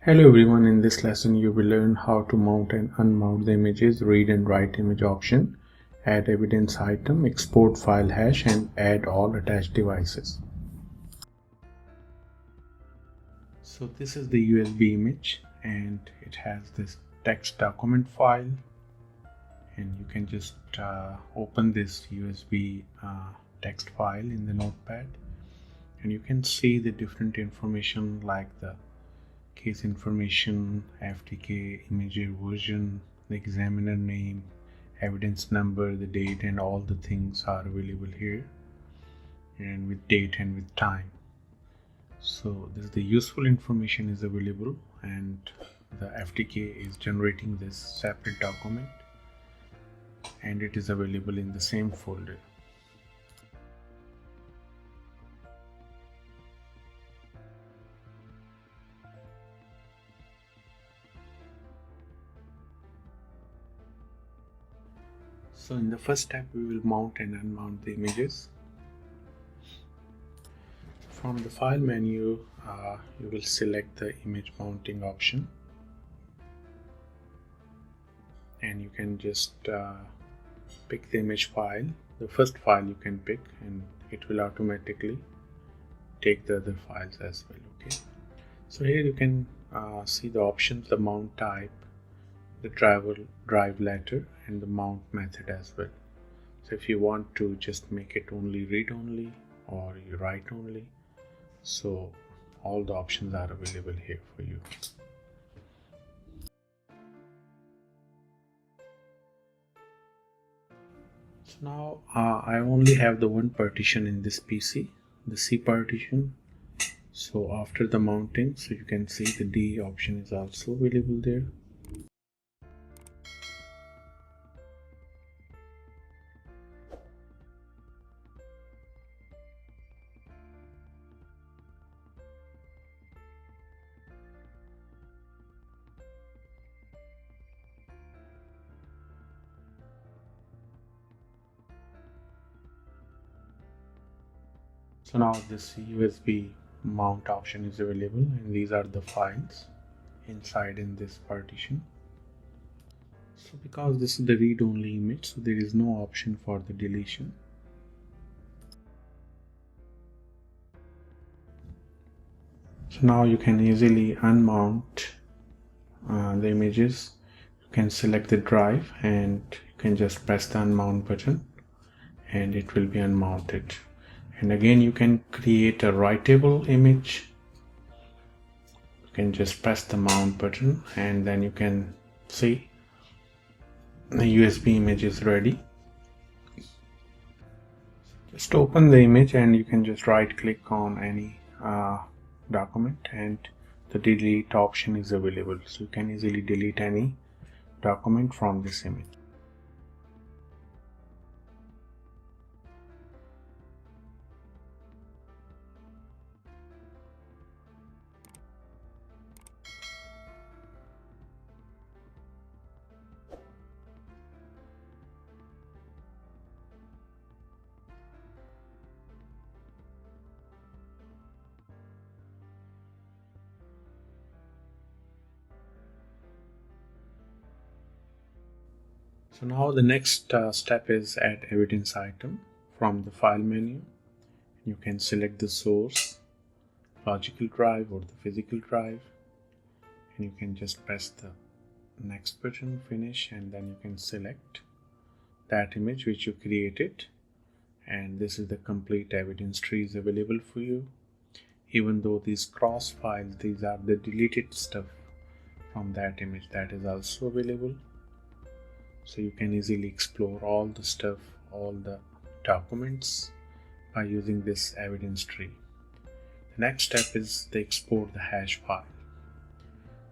Hello everyone, in this lesson you will learn how to mount and unmount the images, read and write image option, add evidence item, export file hash and add all attached devices. So this is the USB image and it has this text document file, and you can just open this USB text file in the notepad, and you can see the different information like the case information, FTK Imager version, the examiner name, evidence number, the date, and all the things are available here, and with date and with time. So this the useful information is available, and the FTK is generating this separate document, and it is available in the same folder. So in the first step we will mount and unmount the images. From the file menu you will select the image mounting option, and you can just pick the image file, the first file you can pick, and it will automatically take the other files as well. Okay, so here you can see the options, the mount type, the drive letter, and the mount method as well. So if you want to just make it only read only or you write only, so all the options are available here for you. So now I only have the one partition in this PC, the C partition. So after the mounting, so you can see the D option is also available there. So now this USB mount option is available, and these are the files inside in this partition. So because this is the read-only image, so there is no option for the deletion. So now you can easily unmount the images. You can select the drive and you can just press the unmount button and it will be unmounted. And again you can create a writable image. You can just press the mount button and then you can see the USB image is ready. Just open the image and you can just right click on any document and the delete option is available, so you can easily delete any document from this image. So now the next step is add evidence item. From the file menu you can select the source, logical drive or the physical drive, and you can just press the next button, finish, and then you can select that image which you created, and this is the complete evidence tree is available for you. Even though these cross files, these are the deleted stuff from that image, that is also available. So you can easily explore all the stuff, all the documents by using this evidence tree. The next step is to export the hash file.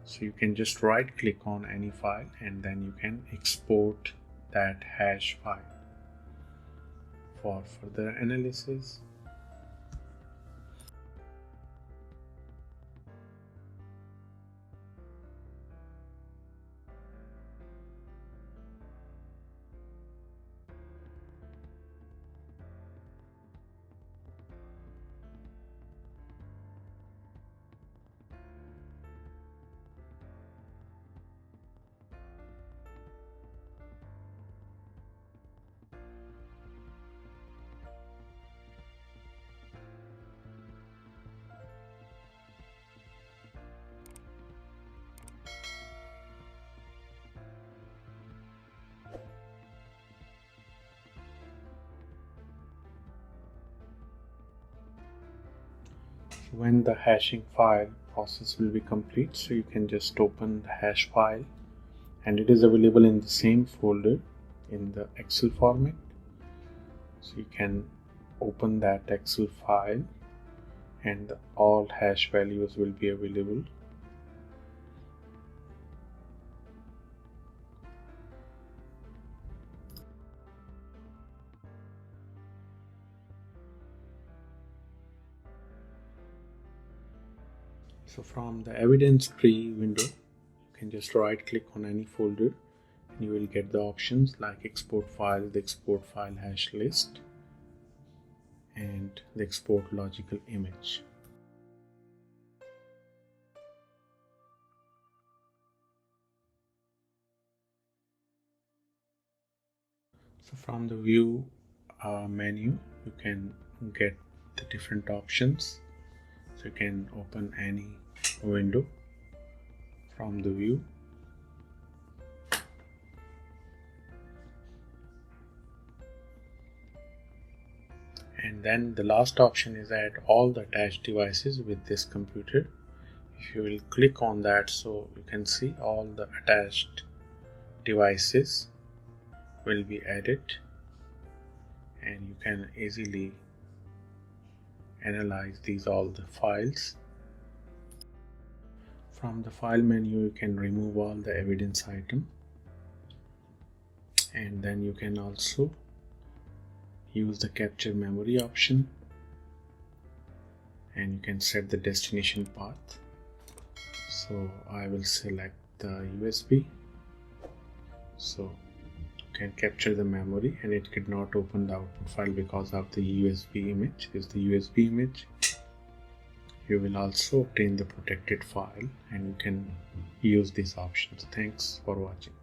So you can just right click on any file and then you can export that hash file for further analysis. when the hashing file process will be complete, so you can just open the hash file, and it is available in the same folder in the Excel format. So you can open that Excel file and all hash values will be available. So from the evidence tree window, you can just right click on any folder and you will get the options like export file, the export file hash list, and the export logical image. So from the view menu, you can get the different options. So you can open any window from the view. And then the last option is add all the attached devices with this computer. If you will click on that, so you can see all the attached devices will be added, and you can easily analyze all the files. From the file menu, you can remove all the evidence item, and then you can also use the capture memory option, and you can set the destination path. So I will select the USB, so you can capture the memory, and it could not open the output file because of the USB image. Is the USB image. You will also obtain the protected file, and you can use these options. Thanks for watching.